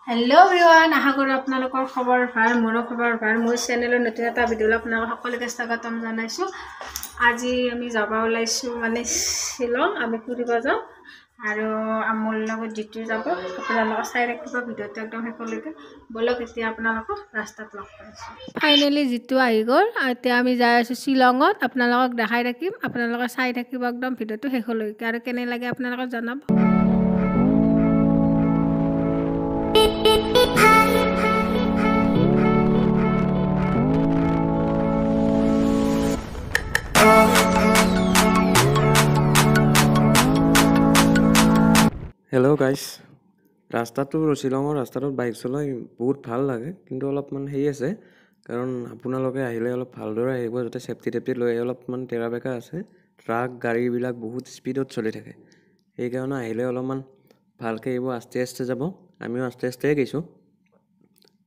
Hello everyone आशा करूँ आपनालोকৰ खबर ভাল मोरो खबर ভাল মোৰ চেনেলৰ নতুন এটা ভিডিঅ' আপোনালোক সকলোকে স্বাগতম জনাইছো। আজি আমি যাব ওলাইছো মানে শিলং আমি ফুৰিব যাম আৰু আমাৰ লগত জিতু যাব। আপোনালোক চাই ৰাখিব ভিডিঅ'টো একদম শেষলৈকে। বলক এতিয়া আপোনালোক ৰাস্তাত লগ পাইছো। ফাইনালি জিতু আহি গ'ল। এতিয়া আমি যাই আছো শিলঙত। আপোনালোকক দেখাই ৰাখিম, আপোনালোকে চাই থাকিব একদম ভিডিঅ'টো শেষলৈকে আৰু কেনে লাগে আপোনালোকে জনাব। हेलो गाइस रास्ताটো শিলঙৰ ৰাস্তাটোত বাইক চলাই বহুত ভাল লাগে কিন্তু অলপমান হেই আছে কাৰণ আপোনালোকে আহিলে অলপ ভালদৰে আহিব যাতে সেফটি টেপটি লৈ অলপমান তেৰা বেকা আছে ট্ৰাক গাড়ী বিলাক বহুত স্পিডত চলি থাকে এই কাৰণে আহিলে অলপমান ভালকে আহিব আস্তে আস্তে যাব আমিও আস্তে আস্তে গৈছো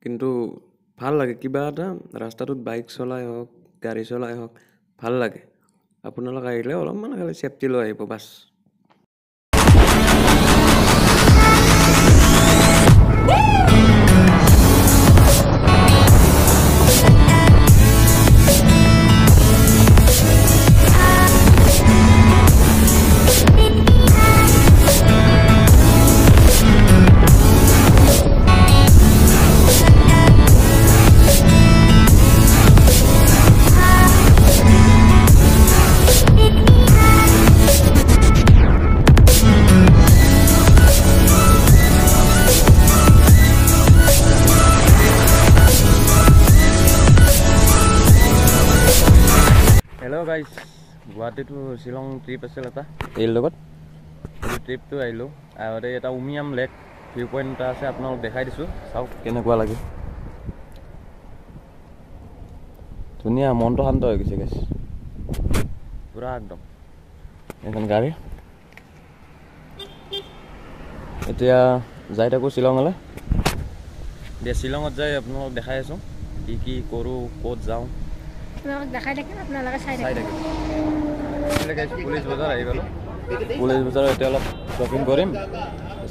কিন্তু ভাল লাগে কিবা এটা ৰাস্তাটোত বাইক চলাই হওক গাড়ী চলাই হওক ভাল লাগে আপোনালোক আহিলে অলপমান খালি সেফটি লৈ আহিব bus. Hello guys Guwahati to Shillong trip আছিল এটা এই লগত এই ট্ৰিপটো আইলো আৰু এটা উমিয়াম লেক ভিউ পইণ্ট এটা আছে আপোনাক দেখাই দিছো চাওক কেনেকুৱা লাগে ধুনীয়া মনটো শান্ত হৈ গৈছে গাইস পুৰা একদম এখন গাড়ী এতিয়া যাই থাকো শিলঙলৈ দিয়া শিলঙত যাই আপোনাক দেখাই আছো কি কি কৰো ক'ত যাওঁ আপোনালোক দেখাই থাকিম আপোনালোকে চাই থাকিব পুলিচ বজাৰ আহি গ'লো পুলিচ বজাৰ এতিয়া অলপ শ্বপিং কৰিম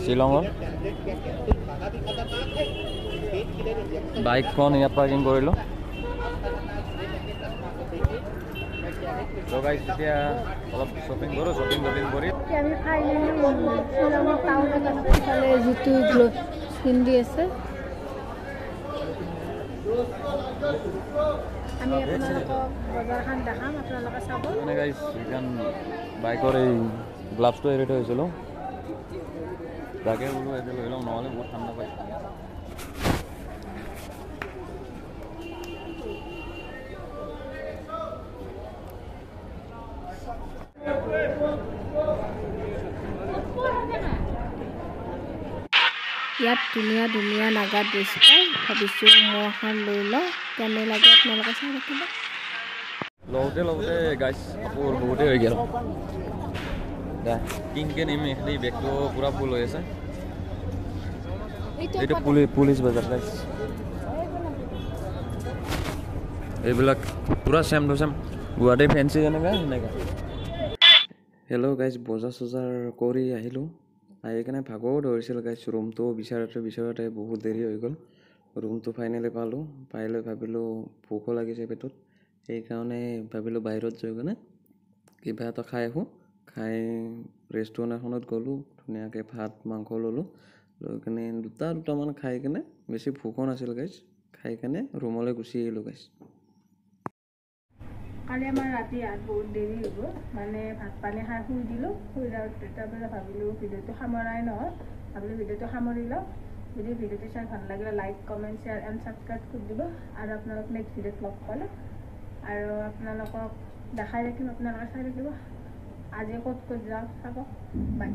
শিলঙৰ বাইকখন ইয়াত পাৰ্কিং কৰিলোঁ তো গাইস এতিয়া অলপ শ্বপিং কৰোঁ শ্বপিং কৰি আমি ফাইনেলি শিলঙৰ টাউনত ইফালে যিটো হিন্দী আছে আমি আপোনালোকক বজাৰখন দেখাম আপোনালোকে চাব মানে গাইস এখন বাইকৰ এই গ্লাভছটো এৰি থৈ হৈছিলোঁ তাকে বোলো এতিয়া লৈ লওঁ নহ'লে বহুত ঠাণ্ডা পাই ইয়াত ধুনীয়া ধুনীয়া নাগা ড্ৰেছ পায় ভাবিছোঁ মই এখন লৈ লওঁ কেনে লাগে আপোনালোকে চাই থাকিব লগতে গাইছ কাপোৰ বহুতেই হৈ গ'ল কিনকে নিম এইখিনি বেগটো পূৰা ফুল হৈ আছে এইটো পুলিচ বজাৰ গাইছ এইবিলাক পূৰা same to same Guwahati fancy যেনেকৈ সেনেকৈ হেল্ল' গাইছ বজাৰ চজাৰ কৰি আহিলোঁ আহি কিনে ভাগৰ ধৰিছিল গাইছ ৰুমটো বিচাৰোঁতে বহুত দেৰি হৈ গ'ল ৰুমটো ফাইনেলি পালোঁ পাই লৈ ভাবিলোঁ ভোকো লাগিছে পেটত সেইকাৰণে ভাবিলোঁ বাহিৰত যাই কিনে কিবা এটা খাই আহোঁ খাই ৰেষ্টুৰেণ্ট এখনত গ'লোঁ ধুনীয়াকৈ ভাত মাংস ল'লোঁ লৈ কিনে দুটামান খাই কিনে বেছি ভোকো নাছিল গাইছ খাই কিনে ৰুমলৈ গুচি আহিলোঁ গাইছ কালি আমাৰ ৰাতি বহুত দেৰি হ'ব মানে ভাত পানী খাই শুই দিলোঁ শুই যাওঁতে তাৰপিছত ভাবিলোঁ ভিডিঅ'টো সামৰাই নহয় ভাবিলোঁ ভিডিঅ'টো সামৰি লওঁ যদি ভিডিঅ'টো চাই ভাল লাগিলে like comment share and subscribe কৰি দিব আৰু আপোনালোক নেক্সট ভিডিঅ'ত লগ পালোঁ আৰু আপোনালোকক দেখাই ৰাখিম আপোনালোকে চাই থাকিব আজি ক'ত যাওঁ চাব বাই